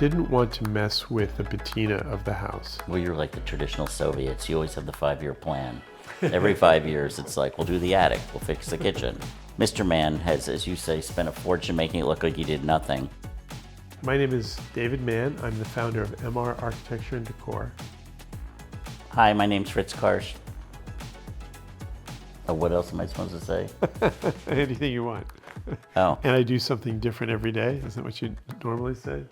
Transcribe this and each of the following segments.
didn't want to mess with the patina of the house. Well, you're like the traditional Soviets. You always have the 5-year plan. Every 5 years, it's like, we'll do the attic, we'll fix the kitchen. Mr. Mann has, as you say, spent a fortune making it look like he did nothing. My name is David Mann. I'm the founder of MR Architecture and Decor. Hi, my name's Fritz Karsh. What else am I supposed to say? Anything you want. Oh. And I do something different every day. Isn't that what you normally say?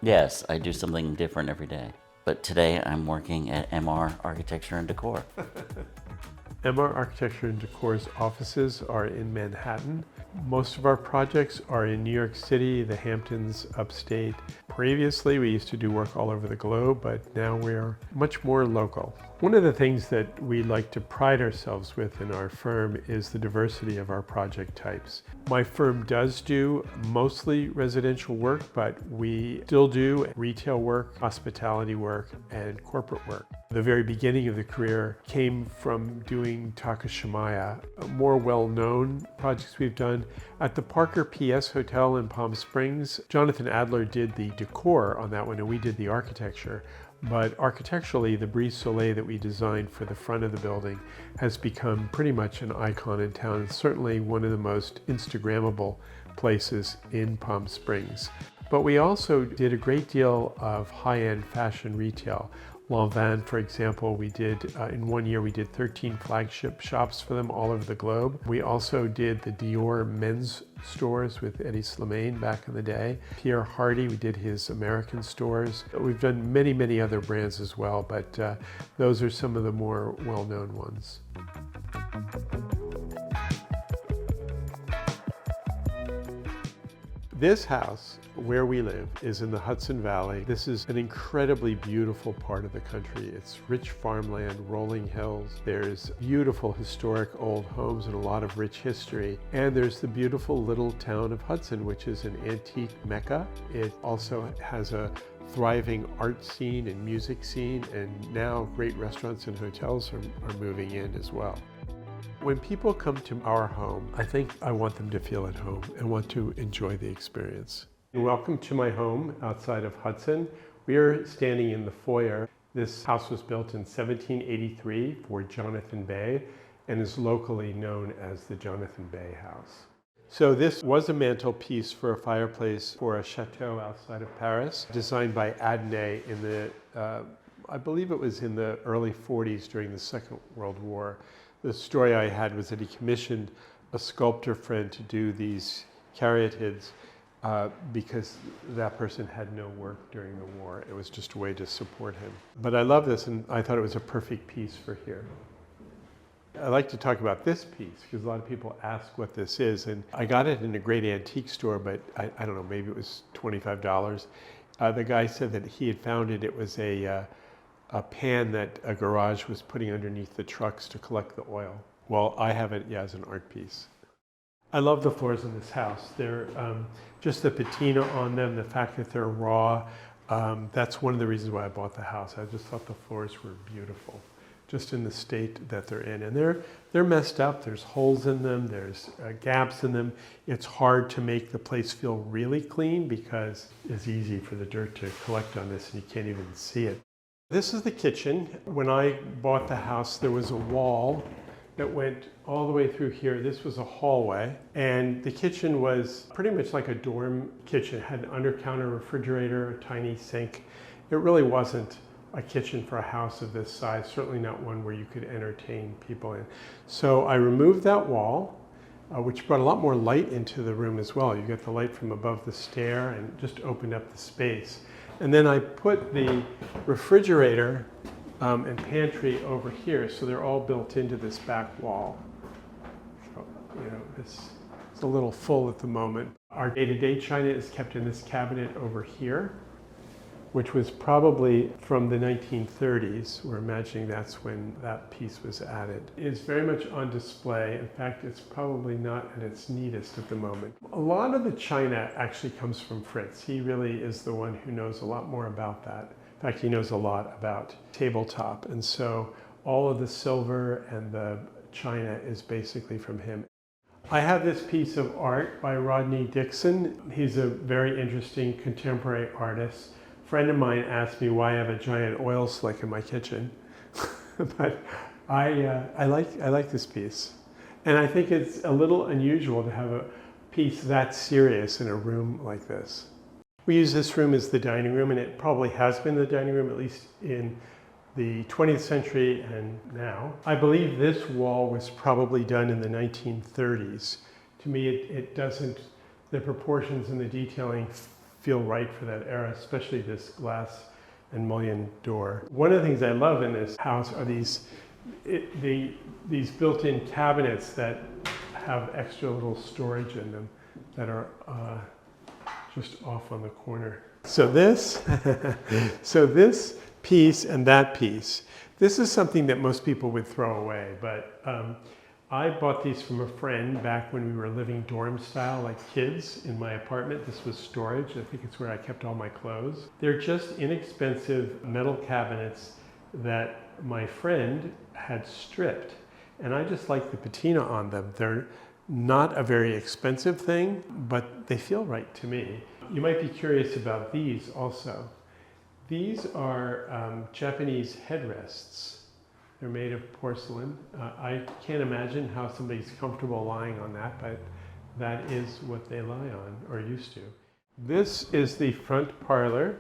Yes, I do something different every day. But today I'm working at MR Architecture and Decor. MR Architecture and Decor's offices are in Manhattan. Most of our projects are in New York City, the Hamptons, Upstate. Previously, we used to do work all over the globe, but now we're much more local. One of the things that we like to pride ourselves with in our firm is the diversity of our project types. My firm does do mostly residential work, but we still do retail work, hospitality work, and corporate work. The very beginning of the career came from doing Takashimaya. More well-known projects we've done at the Parker PS Hotel in Palm Springs. Jonathan Adler did the decor on that one, and we did the architecture. But architecturally, the Brise Soleil that we designed for the front of the building has become pretty much an icon in town. It's certainly one of the most Instagrammable places in Palm Springs. But we also did a great deal of high-end fashion retail. Lanvin, for example, we did, in 1 year, we did 13 flagship shops for them all over the globe. We also did the Dior men's stores with Eddie Slimane back in the day. Pierre Hardy, we did his American stores. We've done many, many other brands as well, but those are some of the more well-known ones. This house, where we live, is in the Hudson Valley. This is an incredibly beautiful part of the country. It's rich farmland, rolling hills. There's beautiful historic old homes and a lot of rich history. And there's the beautiful little town of Hudson, which is an antique mecca. It also has a thriving art scene and music scene, and now great restaurants and hotels are moving in as well. When people come to our home, I think I want them to feel at home and want to enjoy the experience. Welcome to my home outside of Hudson. We are standing in the foyer. This house was built in 1783 for Jonathan Bay and is locally known as the Jonathan Bay House. So this was a mantelpiece for a fireplace for a chateau outside of Paris, designed by Adnet in the, I believe it was in the early 40s during the Second World War. The story I had was that he commissioned a sculptor friend to do these caryatids because that person had no work during the war. It was just a way to support him. But I love this, and I thought it was a perfect piece for here. I like to talk about this piece because a lot of people ask what this is, and I got it in a great antique store, but I don't know, maybe it was $25. The guy said that he had found it. It was a pan that a garage was putting underneath the trucks to collect the oil. Well, I have it, as an art piece. I love the floors in this house. They're just the patina on them, the fact that they're raw. That's one of the reasons why I bought the house. I just thought the floors were beautiful, just in the state that they're in. And they're messed up. There's holes in them. There's gaps in them. It's hard to make the place feel really clean because it's easy for the dirt to collect on this and you can't even see it. This is the kitchen. When I bought the house, there was a wall that went all the way through here. This was a hallway, and the kitchen was pretty much like a dorm kitchen. It had an under-counter refrigerator, a tiny sink. It really wasn't a kitchen for a house of this size, certainly not one where you could entertain people in. So I removed that wall, which brought a lot more light into the room as well. You get the light from above the stair and just opened up the space. And then I put the refrigerator and pantry over here, so they're all built into this back wall. So, it's a little full at the moment. Our day-to-day china is kept in this cabinet over here, which was probably from the 1930s. We're imagining that's when that piece was added. It's very much on display. In fact, it's probably not at its neatest at the moment. A lot of the china actually comes from Fritz. He really is the one who knows a lot more about that. In fact, he knows a lot about tabletop. And so all of the silver and the china is basically from him. I have this piece of art by Rodney Dixon. He's a very interesting contemporary artist friend of mine asked me why I have a giant oil slick in my kitchen, but I like this piece. And I think it's a little unusual to have a piece that serious in a room like this. We use this room as the dining room, and it probably has been the dining room, at least in the 20th century and now. I believe this wall was probably done in the 1930s. To me, it doesn't, the proportions and the detailing feel right for that era, especially this glass and mullion door. One of the things I love in this house are these built-in cabinets that have extra little storage in them that are just off on the corner. So this piece and that piece, this is something that most people would throw away, but I bought these from a friend back when we were living dorm style like kids in my apartment. This was storage. I think it's where I kept all my clothes. They're just inexpensive metal cabinets that my friend had stripped, and I just like the patina on them. They're not a very expensive thing, but they feel right to me. You might be curious about these also. These are Japanese headrests. They're made of porcelain. I can't imagine how somebody's comfortable lying on that, but that is what they lie on, or used to. This is the front parlor,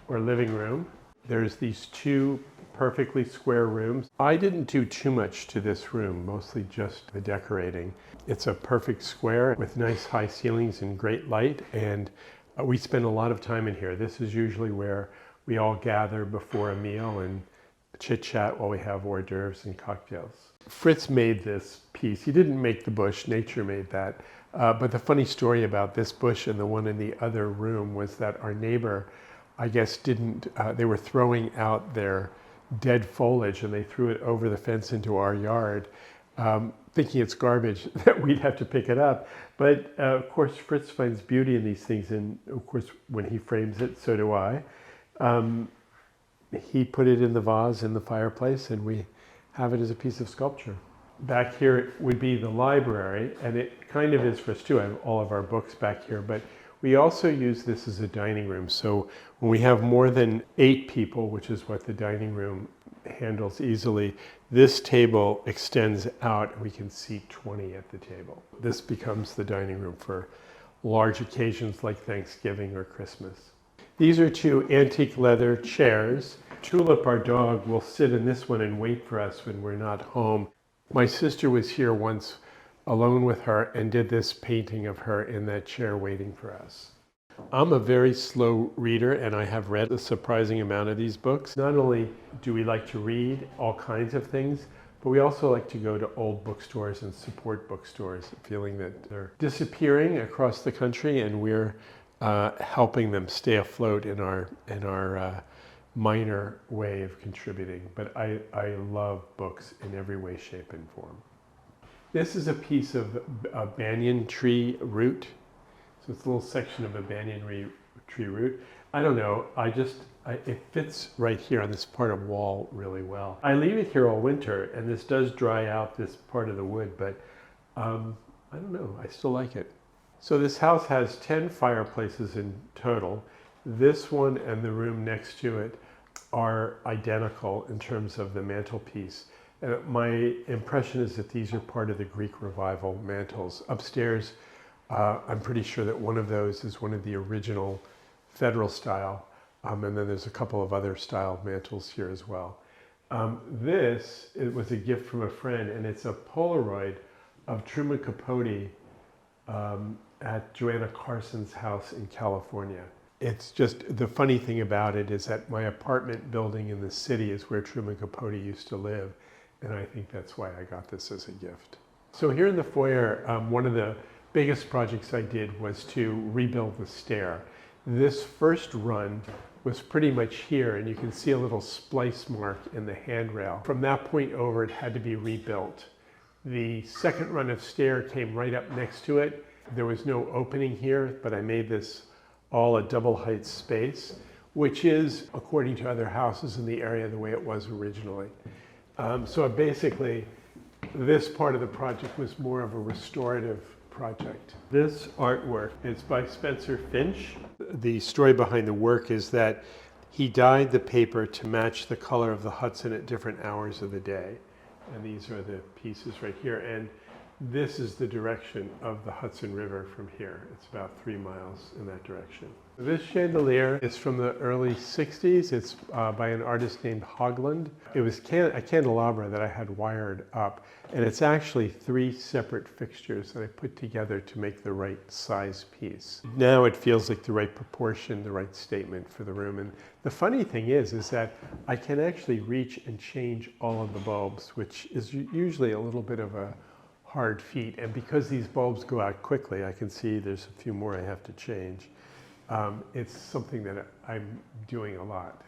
or living room. There's these two perfectly square rooms. I didn't do too much to this room, mostly just the decorating. It's a perfect square with nice high ceilings and great light, and we spend a lot of time in here. This is usually where we all gather before a meal and chit-chat while we have hors d'oeuvres and cocktails. Fritz made this piece. He didn't make the bush, nature made that. But the funny story about this bush and the one in the other room was that our neighbor, I guess, they were throwing out their dead foliage and they threw it over the fence into our yard, thinking it's garbage, that we'd have to pick it up. But of course, Fritz finds beauty in these things, and of course, when he frames it, so do I. He put it in the vase in the fireplace, and we have it as a piece of sculpture. Back here would be the library, and it kind of is for us too. I have all of our books back here, but we also use this as a dining room. So when we have more than 8 people, which is what the dining room handles easily, this table extends out and we can seat 20 at the table. This becomes the dining room for large occasions like Thanksgiving or Christmas. These are 2 antique leather chairs. Tulip, our dog, will sit in this one and wait for us when we're not home. My sister was here once alone with her and did this painting of her in that chair waiting for us. I'm a very slow reader, and I have read a surprising amount of these books. Not only do we like to read all kinds of things, but we also like to go to old bookstores and support bookstores, feeling that they're disappearing across the country, and we're helping them stay afloat in our minor way of contributing. But I love books in every way, shape, and form. This is a piece of a banyan tree root. So it's a little section of a banyan tree root. I don't know, it fits right here on this part of wall really well. I leave it here all winter, and this does dry out this part of the wood, but I don't know, I still like it. So this house has 10 fireplaces in total. This one and the room next to it are identical in terms of the mantelpiece. My impression is that these are part of the Greek Revival mantels. Upstairs, I'm pretty sure that one of those is one of the original Federal style, and then there's a couple of other style mantels here as well. It was a gift from a friend, and it's a Polaroid of Truman Capote at Joanna Carson's house in California. It's just, the funny thing about it is that my apartment building in the city is where Truman Capote used to live, and I think that's why I got this as a gift. So here in the foyer, one of the biggest projects I did was to rebuild the stair. This first run was pretty much here, and you can see a little splice mark in the handrail. From that point over, it had to be rebuilt. The second run of stair came right up next to it. There was no opening here, but I made this all a double height space, which is, according to other houses in the area, the way it was originally. So basically, this part of the project was more of a restorative project. This artwork is by Spencer Finch. The story behind the work is that He dyed the paper to match the color of the Hudson at different hours of the day. And these are the pieces right here. And this is the direction of the Hudson River from here. It's about 3 miles in that direction. This chandelier is from the early 60s. It's by an artist named Hogland. It was a candelabra that I had wired up, and it's actually 3 separate fixtures that I put together to make the right size piece. Now it feels like the right proportion, the right statement for the room. And the funny thing is that I can actually reach and change all of the bulbs, which is usually a little bit of a hard feat. And because these bulbs go out quickly, I can see there's a few more I have to change. It's something that I'm doing a lot.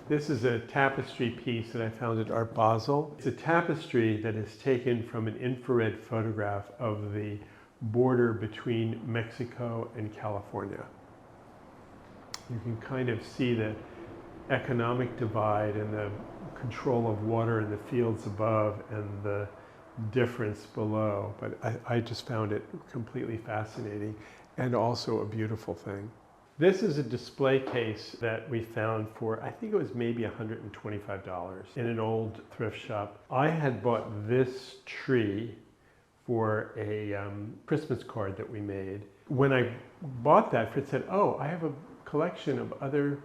This is a tapestry piece that I found at Art Basel. It's a tapestry that is taken from an infrared photograph of the border between Mexico and California. You can kind of see the economic divide and the control of water in the fields above and the difference below. But I just found it completely fascinating and also a beautiful thing. This is a display case that we found for, I think it was maybe $125 in an old thrift shop. I had bought this tree for a Christmas card that we made. When I bought that, Fritz said, "Oh, I have a collection of other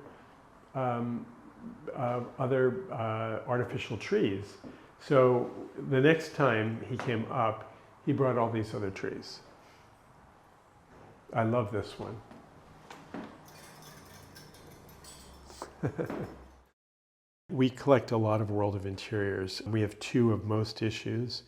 artificial trees." So the next time he came up, he brought all these other trees. I love this one. We collect a lot of World of Interiors. We have 2 of most issues.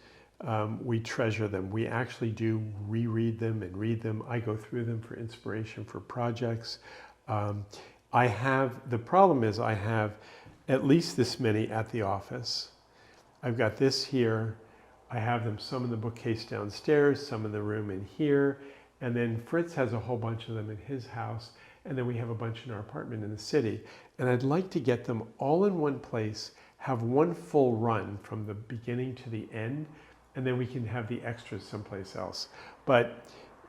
We treasure them. We actually do reread them and read them. I go through them for inspiration for projects. The problem is I have at least this many at the office. I've got this here. I have them, some in the bookcase downstairs, some in the room in here. And then Fritz has a whole bunch of them in his house. And then we have a bunch in our apartment in the city. And I'd like to get them all in one place, have one full run from the beginning to the end, and then we can have the extras someplace else. But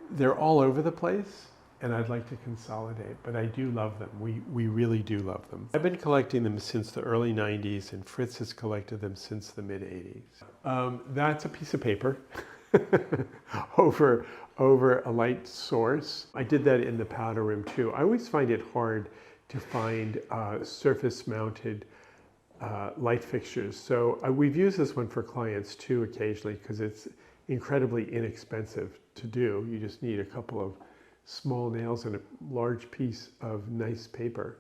they're all over the place, and I'd like to consolidate, but I do love them. We really do love them. I've been collecting them since the early 90s, and Fritz has collected them since the mid 80s. That's a piece of paper over a light source. I did that in the powder room too. I always find it hard to find surface mounted light fixtures. So we've used this one for clients too occasionally because it's incredibly inexpensive to do. You just need a couple of small nails and a large piece of nice paper.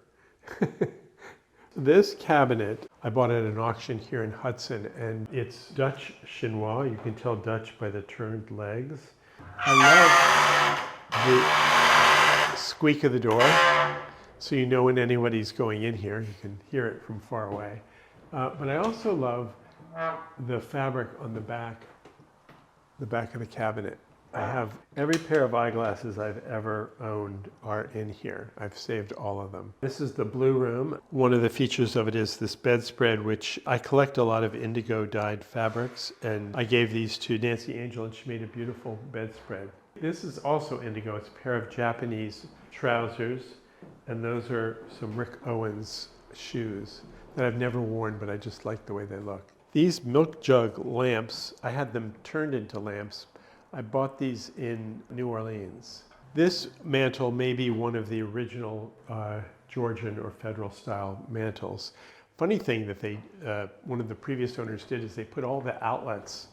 This cabinet, I bought at an auction here in Hudson, and it's Dutch chinois. You can tell Dutch by the turned legs. I love the squeak of the door, so you know when anybody's going in here. You can hear it from far away. But I also love the fabric on the back of the cabinet. I have every pair of eyeglasses I've ever owned are in here. I've saved all of them. This is the blue room. One of the features of it is this bedspread, which I collect a lot of indigo dyed fabrics, and I gave these to Nancy Angel and she made a beautiful bedspread. This is also indigo. It's a pair of Japanese trousers, and those are some Rick Owens shoes that I've never worn, but I just like the way they look. These milk jug lamps, I had them turned into lamps. I bought these in New Orleans. This mantle may be one of the original Georgian or federal style mantles. Funny thing that one of the previous owners did is they put all the outlets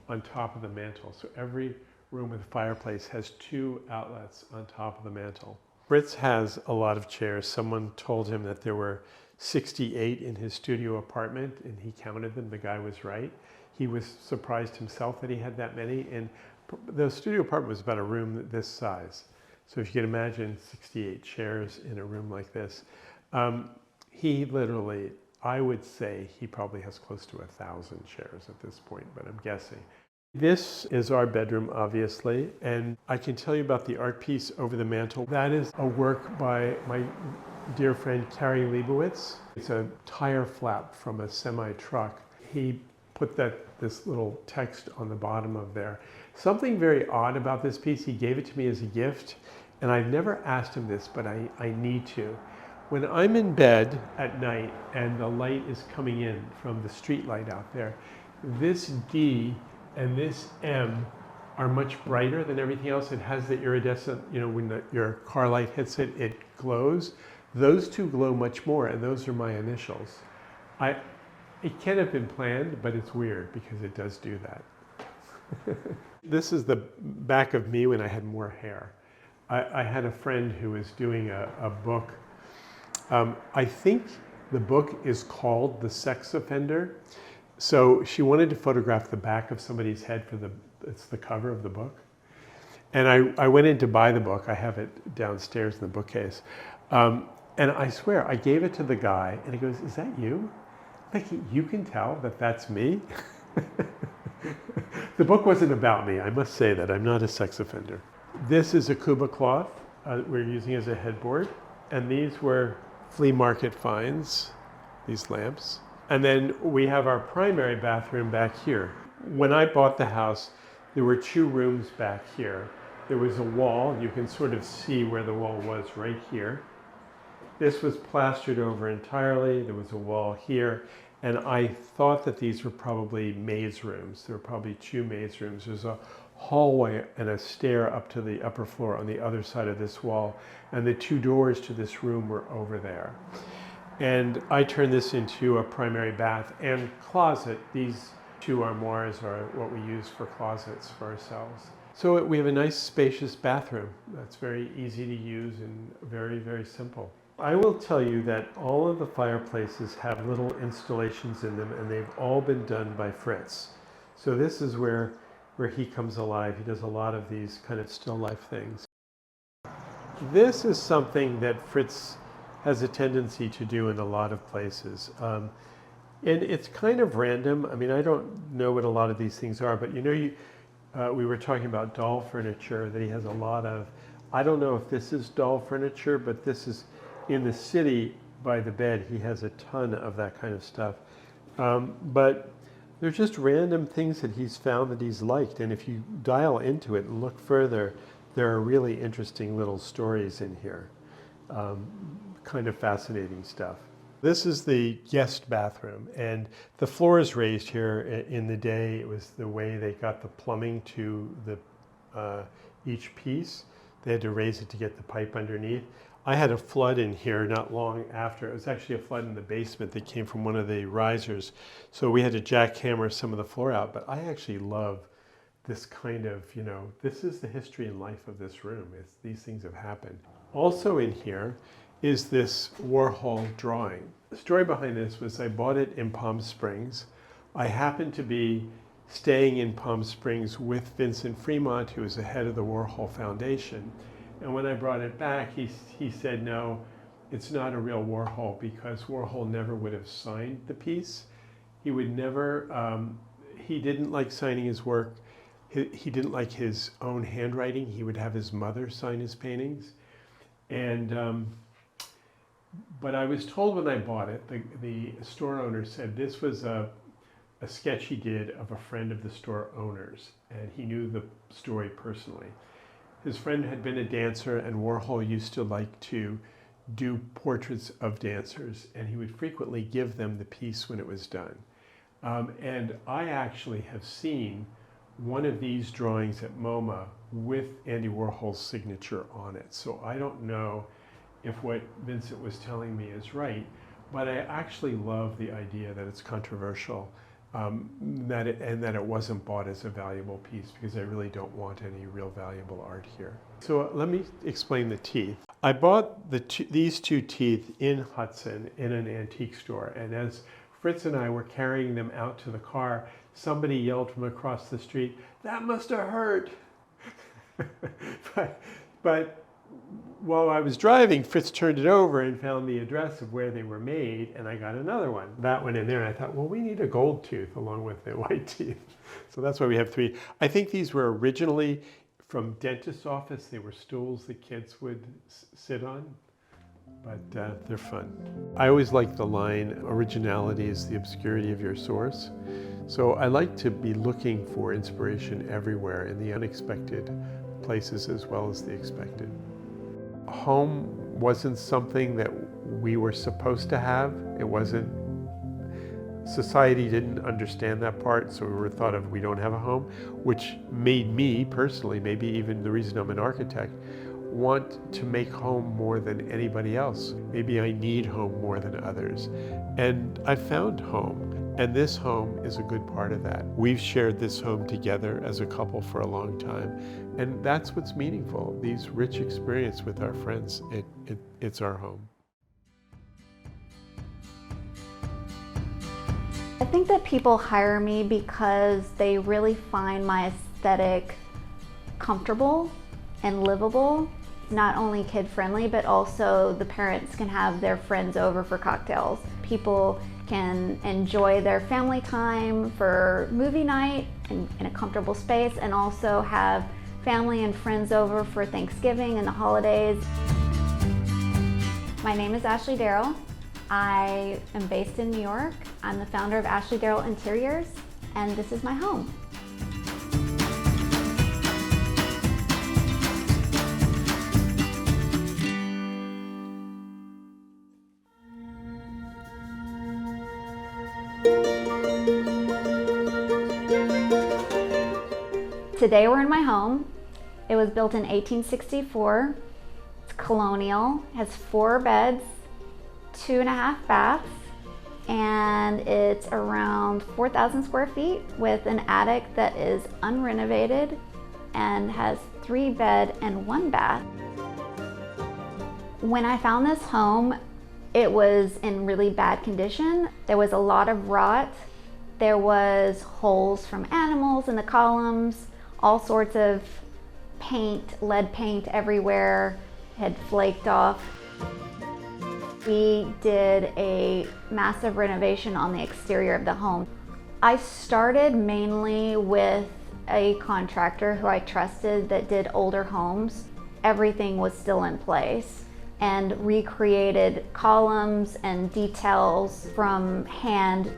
on top of the mantle. So every room with a fireplace has 2 outlets on top of the mantle. Fritz has a lot of chairs. Someone told him that there were 68 in his studio apartment, and he counted them. The guy was right. He was surprised himself that he had that many, and the studio apartment was about a room this size. So if you can imagine 68 chairs in a room like this. He literally, I would say he probably has close to 1,000 chairs at this point, but I'm guessing. This is our bedroom, obviously, and I can tell you about the art piece over the mantle. That is a work by my dear friend Carrie Leibowitz. It's a tire flap from a semi-truck. He put this little text on the bottom of there. Something very odd about this piece, he gave it to me as a gift, and I've never asked him this, but I need to. When I'm in bed at night and the light is coming in from the street light out there, this D and this M are much brighter than everything else. It has the iridescent, when your car light hits it, it glows. Those two glow much more, and those are my initials. It can't have been planned, but it's weird because it does do that. This is the back of me when I had more hair. I had a friend who was doing a book. I think the book is called The Sex Offender. So she wanted to photograph the back of somebody's head it's the cover of the book. And I went in to buy the book. I have it downstairs in the bookcase. And I swear, I gave it to the guy and he goes, "Is that you?" Like, you can tell that that's me? The book wasn't about me, I must say that. I'm not a sex offender. This is a Kuba cloth we're using as a headboard. And these were flea market finds, these lamps. And then we have our primary bathroom back here. When I bought the house, there were 2 rooms back here. There was a wall, you can sort of see where the wall was right here. This was plastered over entirely. There was a wall here. And I thought that these were probably maze rooms. There were probably 2 maze rooms. There's a hallway and a stair up to the upper floor on the other side of this wall. And the 2 doors to this room were over there. And I turned this into a primary bath and closet. These 2 armoires are what we use for closets for ourselves. So we have a nice spacious bathroom that's very easy to use and very, very simple. I will tell you that all of the fireplaces have little installations in them, and they've all been done by Fritz. So this is where he comes alive. He does a lot of these kind of still life things. This is something that Fritz has a tendency to do in a lot of places. And it's kind of random. I mean, I don't know what a lot of these things are, but we were talking about doll furniture that he has a lot of. I don't know if this is doll furniture, but this is in the city by the bed. He has a ton of that kind of stuff. But they're just random things that he's found that he's liked. And if you dial into it and look further, there are really interesting little stories in here. Kind of fascinating stuff. This is the guest bathroom, and the floor is raised here. In the day, it was the way they got the plumbing to each piece. They had to raise it to get the pipe underneath. I had a flood in here not long after. It was actually a flood in the basement that came from one of the risers. So we had to jackhammer some of the floor out, but I actually love this kind of, this is the history and life of this room. These things have happened. Also in here is this Warhol drawing. The story behind this was I bought it in Palm Springs. I happened to be staying in Palm Springs with Vincent Fremont, who was the head of the Warhol Foundation. And when I brought it back, he said, no, it's not a real Warhol because Warhol never would have signed the piece. He would never, he didn't like signing his work. He didn't like his own handwriting. He would have his mother sign his paintings. And, but I was told when I bought it, the store owner said this was a sketch he did of a friend of the store owner's, and he knew the story personally. His friend had been a dancer, and Warhol used to like to do portraits of dancers, and he would frequently give them the piece when it was done. And I actually have seen one of these drawings at MoMA with Andy Warhol's signature on it. So I don't know if what Vincent was telling me is right, but I actually love the idea that it's controversial, that it wasn't bought as a valuable piece, because I really don't want any real valuable art here. So let me explain the teeth. I bought these 2 teeth in Hudson in an antique store, and as Fritz and I were carrying them out to the car, somebody yelled from across the street, "That must have hurt." but while I was driving, Fritz turned it over and found the address of where they were made, and I got another one. That went in there, and I thought, well, we need a gold tooth along with the white teeth. So that's why we have 3. I think these were originally from dentist's office. They were stools that kids would sit on, but they're fun. I always like the line, originality is the obscurity of your source. So I like to be looking for inspiration everywhere, in the unexpected places as well as the expected. Home wasn't something that we were supposed to have. It wasn't, society didn't understand that part, so we were thought of, we don't have a home, which made me personally, maybe even the reason I'm an architect, want to make home more than anybody else. Maybe I need home more than others. And I found home, and this home is a good part of that. We've shared this home together as a couple for a long time, and that's what's meaningful, these rich experiences with our friends. It's our home. I think that people hire me because they really find my aesthetic comfortable and livable. Not only kid-friendly, but also the parents can have their friends over for cocktails. People can enjoy their family time for movie night in a comfortable space, and also have family and friends over for Thanksgiving and the holidays. My name is Ashley Darryl. I am based in New York. I'm the founder of Ashley Darryl Interiors, and this is my home. Today we're in my home. It was built in 1864. It's colonial, has 4 beds, 2.5 baths, and it's around 4,000 square feet with an attic that is unrenovated and has 3 bed and 1 bath. When I found this home, it was in really bad condition. There was a lot of rot. There was holes from animals in the columns, all sorts of paint, lead paint everywhere, had flaked off. We did a massive renovation on the exterior of the home. I started mainly with a contractor who I trusted that did older homes. Everything was still in place, and recreated columns and details from hand.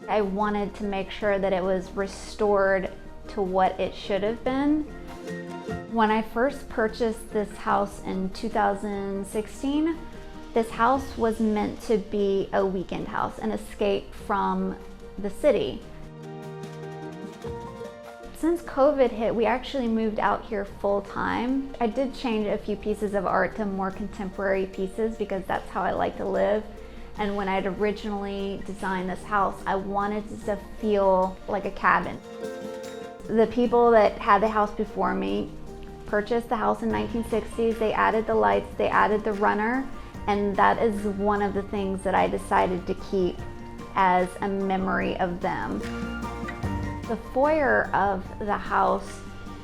I wanted to make sure that it was restored to what it should have been. When I first purchased this house in 2016, this house was meant to be a weekend house, an escape from the city. Since COVID hit, we actually moved out here full time. I did change a few pieces of art to more contemporary pieces because that's how I like to live. And when I'd originally designed this house, I wanted it to feel like a cabin. The people that had the house before me purchased the house in 1960s. They added the lights, they added the runner, and that is one of the things that I decided to keep as a memory of them. The foyer of the house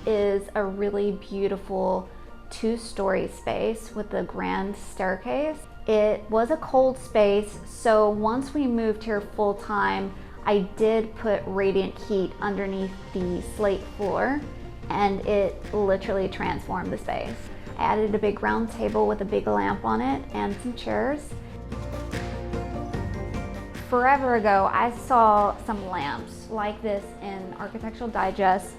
is a really beautiful 2-story space with a grand staircase. It was a cold space, so once we moved here full time, I did put radiant heat underneath the slate floor, and it literally transformed the space. I added a big round table with a big lamp on it and some chairs. Forever ago, I saw some lamps like this in Architectural Digest,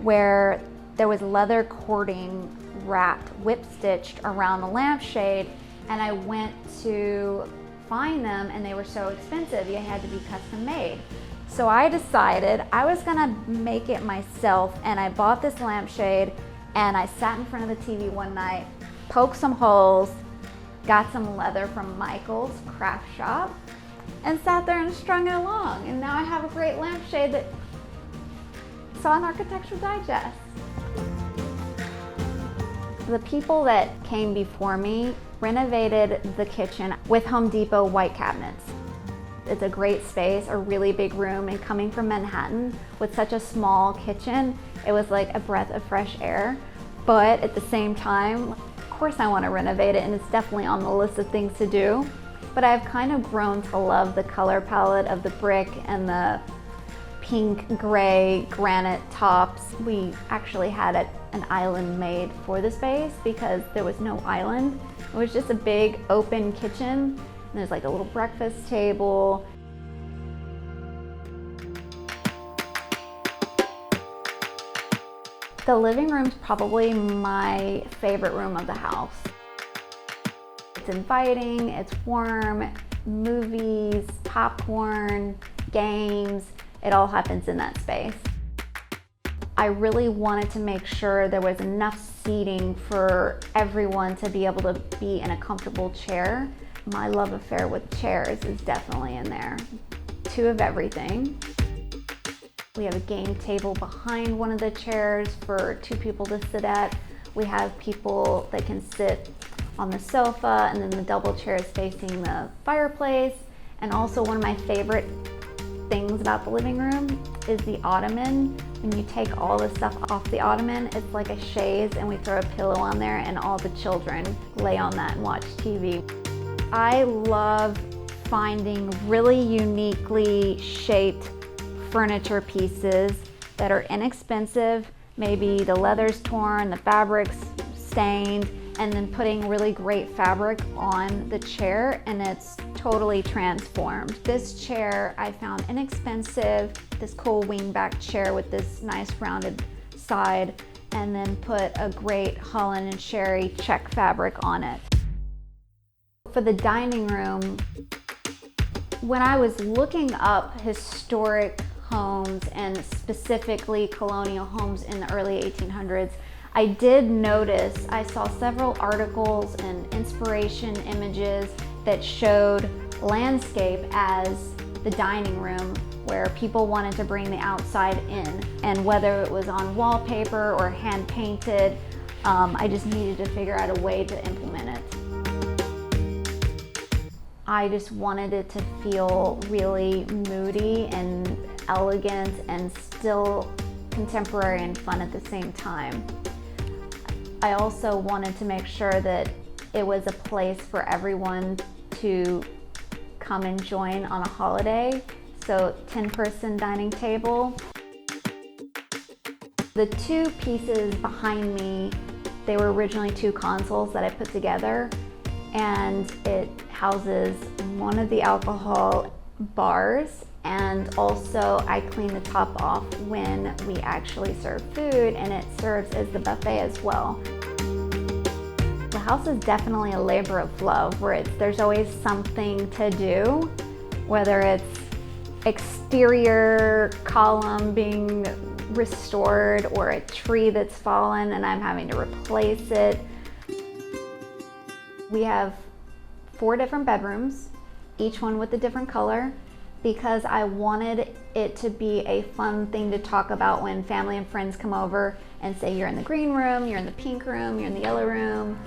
where there was leather cording wrapped, whip stitched around the lampshade, and I went to find them and they were so expensive, they had to be custom made. So I decided I was gonna make it myself, and I bought this lampshade and I sat in front of the TV one night, poked some holes, got some leather from Michael's craft shop, and sat there and strung it along. And now I have a great lampshade that I saw in Architecture Digest. The people that came before me renovated the kitchen with Home Depot white cabinets. It's a great space, a really big room, and coming from Manhattan with such a small kitchen, it was like a breath of fresh air. But at the same time, of course I want to renovate it, and it's definitely on the list of things to do. But I've kind of grown to love the color palette of the brick and the pink, gray, granite tops. We actually had an island made for the space because there was no island. It was just a big open kitchen, and there's like a little breakfast table. The living room's probably my favorite room of the house. It's inviting, it's warm, movies, popcorn, games, it all happens in that space. I really wanted to make sure there was enough seating for everyone to be able to be in a comfortable chair. My love affair with chairs is definitely in there. 2 of everything. We have a game table behind one of the chairs for 2 people to sit at. We have people that can sit on the sofa, and then the double chairs facing the fireplace. And also one of my favorite things about the living room is the ottoman. When you take all the stuff off the ottoman, it's like a chaise, and we throw a pillow on there and all the children lay on that and watch TV. I love finding really uniquely shaped furniture pieces that are inexpensive. Maybe the leather's torn, the fabric's stained, and then putting really great fabric on the chair, and it's totally transformed. This chair I found inexpensive, this cool wingback chair with this nice rounded side, and then put a great Holland and Sherry check fabric on it. For the dining room, when I was looking up historic homes and specifically colonial homes in the early 1800s, I did notice, I saw several articles and inspiration images that showed landscape as the dining room, where people wanted to bring the outside in. And whether it was on wallpaper or hand painted, I just needed to figure out a way to implement it. I just wanted it to feel really moody and elegant and still contemporary and fun at the same time. I also wanted to make sure that it was a place for everyone to come and join on a holiday. So 10-person dining table. The 2 pieces behind me, they were originally 2 consoles that I put together, and it houses one of the alcohol bars, and also I clean the top off when we actually serve food, and it serves as the buffet as well. The house is definitely a labor of love, where there's always something to do, whether it's exterior column being restored or a tree that's fallen and I'm having to replace it. We have 4 different bedrooms, each one with a different color, because I wanted it to be a fun thing to talk about when family and friends come over and say, you're in the green room, you're in the pink room, you're in the yellow room.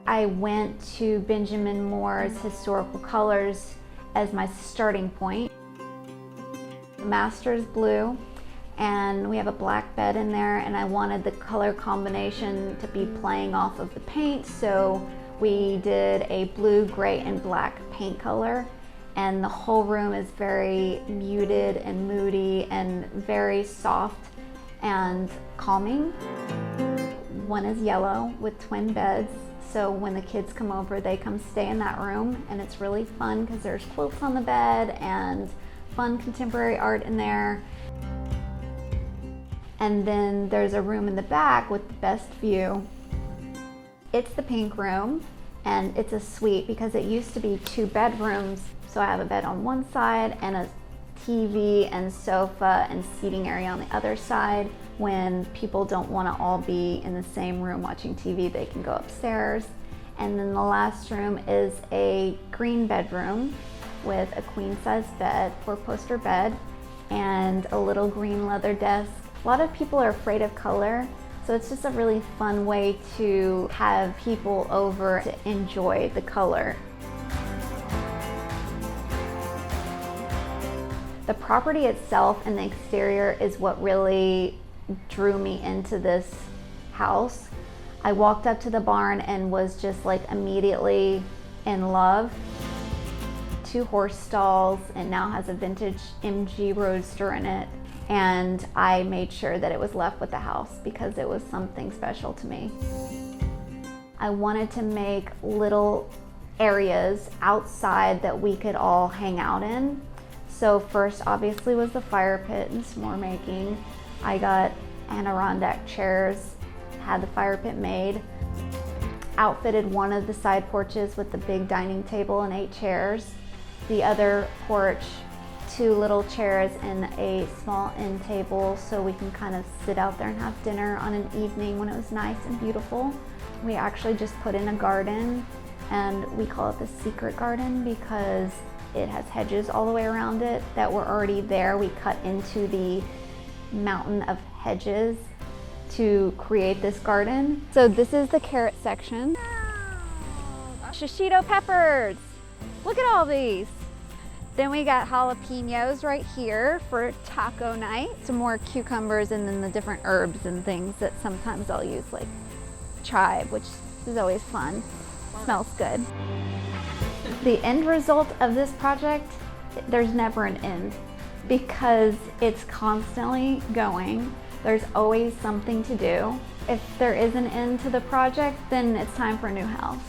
I went to Benjamin Moore's Historical Colors as my starting point. The master's blue, and we have a black bed in there, and I wanted the color combination to be playing off of the paint, so we did a blue, gray, and black paint color, and the whole room is very muted and moody and very soft and calming. One is yellow with twin beds, so when the kids come over, they come stay in that room, and it's really fun because there's quilts on the bed and fun contemporary art in there. And then there's a room in the back with the best view. It's the pink room, and it's a suite because it used to be 2 bedrooms. So I have a bed on one side and a TV and sofa and seating area on the other side. When people don't want to all be in the same room watching TV, they can go upstairs. And then the last room is a green bedroom with a queen-size bed, 4-poster bed, and a little green leather desk. A lot of people are afraid of color, so it's just a really fun way to have people over to enjoy the color. The property itself and the exterior is what really drew me into this house. I walked up to the barn and was just like immediately in love. 2 horse stalls, and now has a vintage MG Roadster in it. And I made sure that it was left with the house because it was something special to me. I wanted to make little areas outside that we could all hang out in. So first obviously was the fire pit and s'more making. I got Adirondack chairs, had the fire pit made. outfitted one of the side porches with the big dining table and 8 chairs. The other porch, 2 little chairs and a small end table so we can kind of sit out there and have dinner on an evening when it was nice and beautiful. We actually just put in a garden, and we call it the secret garden because it has hedges all the way around it that were already there. We cut into the mountain of hedges to create this garden. So this is the carrot section. Shishito peppers. Look at all these. Then we got jalapenos right here for taco night. Some more cucumbers, and then the different herbs and things that sometimes I'll use, like chive, which is always fun. Smells good. The end result of this project, there's never an end because it's constantly going. There's always something to do. If there is an end to the project, then it's time for a new house.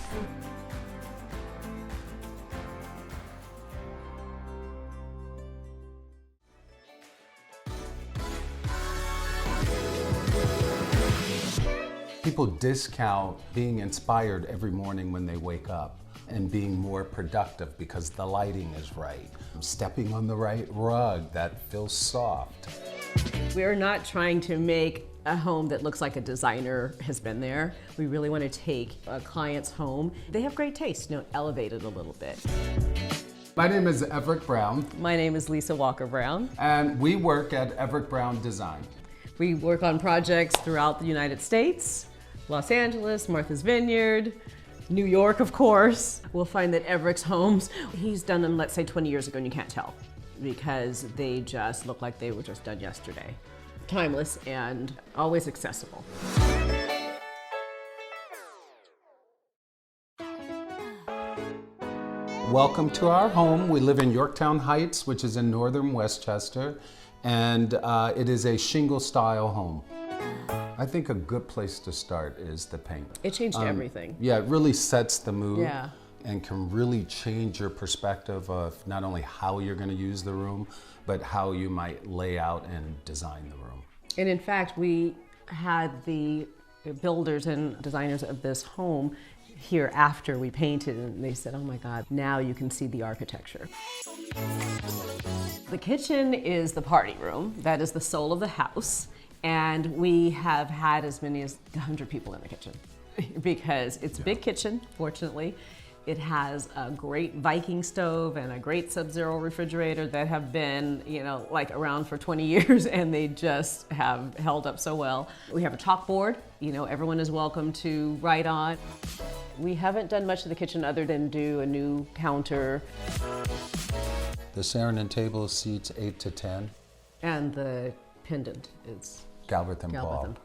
People discount being inspired every morning when they wake up and being more productive because the lighting is right. Stepping on the right rug that feels soft. We're not trying to make a home that looks like a designer has been there. We really want to take a client's home. They have great taste, elevate it a little bit. My name is Everick Brown. My name is Lisa Walker Brown. And we work at Everick Brown Design. We work on projects throughout the United States, Los Angeles, Martha's Vineyard, New York, of course. We'll find that Everick's homes, he's done them, let's say 20 years ago, and you can't tell because they just look like they were just done yesterday. Timeless and always accessible. Welcome to our home. We live in Yorktown Heights, which is in northern Westchester, and it is a shingle-style home. I think a good place to start is the paint. It changed everything. Yeah, it really sets the mood. Yeah. And can really change your perspective of not only how you're going to use the room, but how you might lay out and design the room. And in fact, we had the builders and designers of this home here after we painted, and they said, oh my God, now you can see the architecture. The kitchen is the party room. That is the soul of the house. And we have had as many as 100 people in the kitchen because it's a big kitchen, fortunately. It has a great Viking stove and a great Sub-Zero refrigerator that have been, around for 20 years, and they just have held up so well. We have a chalkboard, everyone is welcome to write on. We haven't done much to the kitchen other than do a new counter. The Saarinen table seats 8 to 10. And the pendant is Galbraith and Paul.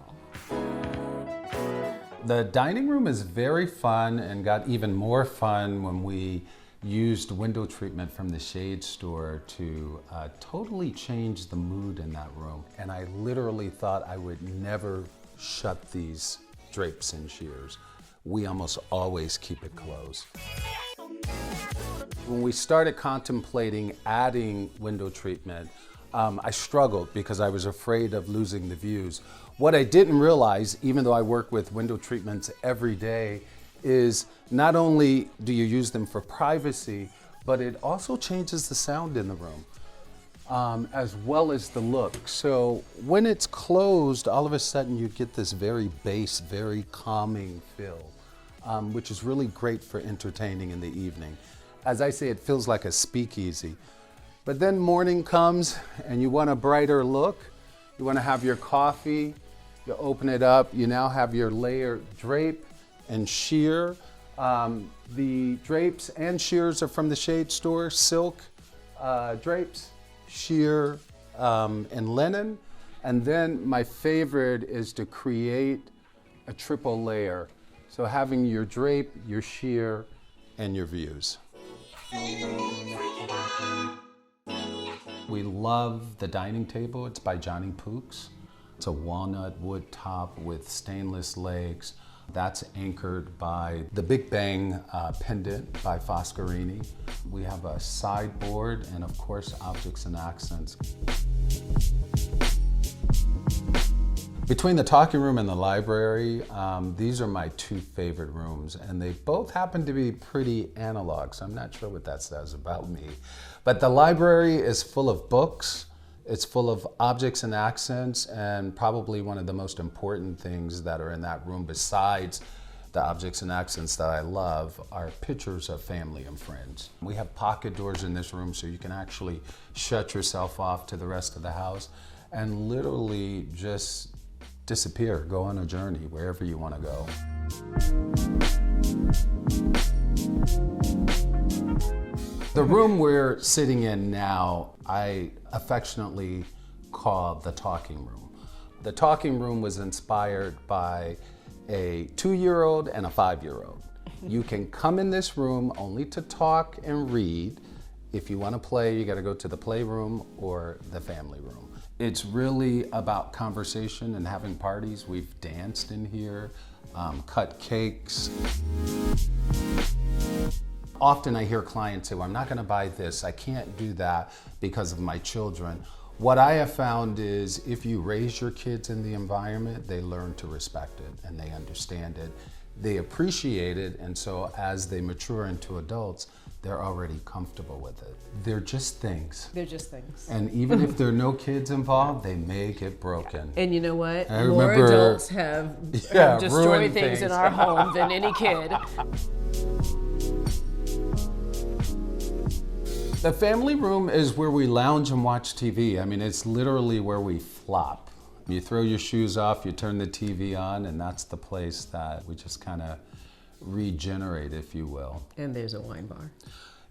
The dining room is very fun and got even more fun when we used window treatment from the Shade Store to totally change the mood in that room. And I literally thought I would never shut these drapes and shears. We almost always keep it closed. When we started contemplating adding window treatment, I struggled because I was afraid of losing the views. What I didn't realize, even though I work with window treatments every day, is not only do you use them for privacy, but it also changes the sound in the room, as well as the look. So when it's closed, all of a sudden you get this very bass, very calming feel, which is really great for entertaining in the evening. As I say, it feels like a speakeasy. But then morning comes and you want a brighter look. You want to have your coffee, you open it up, you now have your layered drape and sheer. The drapes and shears are from the Shade Store, silk drapes, sheer, and linen. And then my favorite is to create a triple layer. So having your drape, your sheer, and your views. We love the dining table. It's by Johnny Pooks. It's a walnut wood top with stainless legs. That's anchored by the Big Bang pendant by Foscarini. We have a sideboard and of course objects and accents. Between the talking room and the library, these are my two favorite rooms, and they both happen to be pretty analog, so I'm not sure what that says about me. But the library is full of books, it's full of objects and accents, and probably one of the most important things that are in that room, besides the objects and accents that I love, are pictures of family and friends. We have pocket doors in this room so you can actually shut yourself off to the rest of the house and literally just disappear, go on a journey wherever you want to go. The room we're sitting in now, I affectionately call the talking room. The talking room was inspired by a 2-year-old and a 5-year-old. You can come in this room only to talk and read. If you want to play, you got to go to the playroom or the family room. It's really about conversation and having parties. We've danced in here, cut cakes. Often I hear clients say, well, I'm not going to buy this, I can't do that because of my children. What I have found is if you raise your kids in the environment, they learn to respect it and they understand it. They appreciate it, and so as they mature into adults, they're already comfortable with it. They're just things. They're just things. And even if there are no kids involved, they make it broken. And you know what? I More remember- adults have destroyed ruined things in things. our home than any kid. The family room is where we lounge and watch TV. I mean, it's literally where we flop. You throw your shoes off, you turn the TV on, and that's the place that we just kind of regenerate, if you will. And there's a wine bar.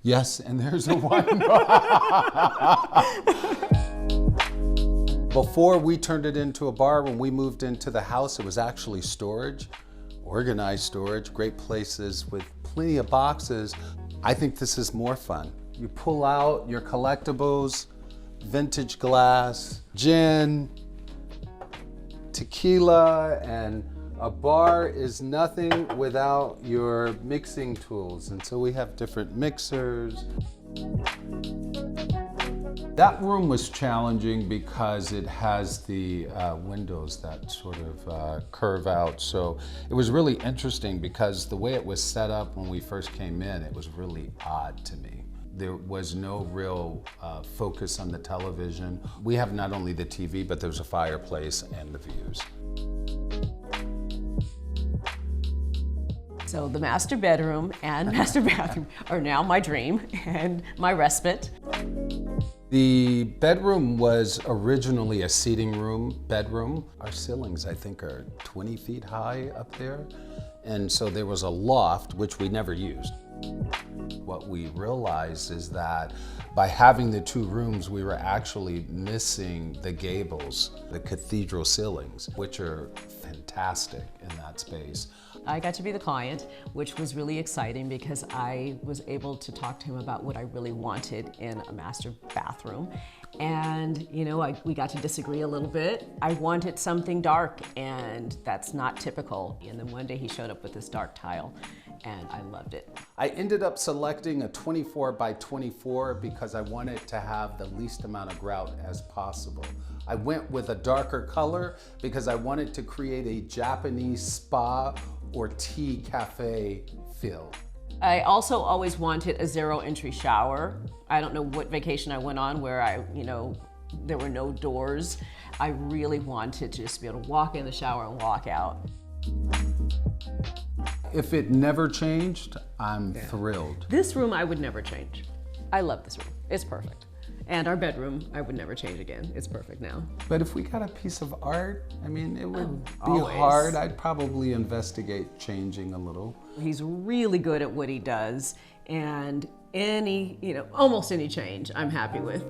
Yes, and there's a wine bar. Before we turned it into a bar, when we moved into the house, it was actually storage, organized storage, great places with plenty of boxes. I think this is more fun. You pull out your collectibles, vintage glass, gin, tequila, and a bar is nothing without your mixing tools. And so we have different mixers. That room was challenging because it has the windows that sort of curve out. So it was really interesting because the way it was set up when we first came in, it was really odd to me. There was no real focus on the television. We have not only the TV, but there's a fireplace and the views. So the master bedroom and master bathroom are now my dream and my respite. The bedroom was originally a seating room, bedroom. Our ceilings, I think, are 20 feet high up there. And so there was a loft, which we never used. What we realized is that by having the two rooms, we were actually missing the gables, the cathedral ceilings, which are fantastic in that space. I got to be the client, which was really exciting because I was able to talk to him about what I really wanted in a master bathroom. And you know, we got to disagree a little bit. I wanted something dark, and that's not typical. And then one day he showed up with this dark tile, and I loved it. I ended up selecting a 24 by 24 because I wanted to have the least amount of grout as possible. I went with a darker color because I wanted to create a Japanese spa or tea cafe feel. I also always wanted a zero entry shower. I don't know what vacation I went on where there were no doors. I really wanted to just be able to walk in the shower and walk out. If it never changed, I'm thrilled. This room I would never change. I love this room. It's perfect. And our bedroom, I would never change again. It's perfect now. But if we got a piece of art, I mean, it would be always. hard. I'd probably investigate changing a little. He's really good at what he does, and almost any change I'm happy with.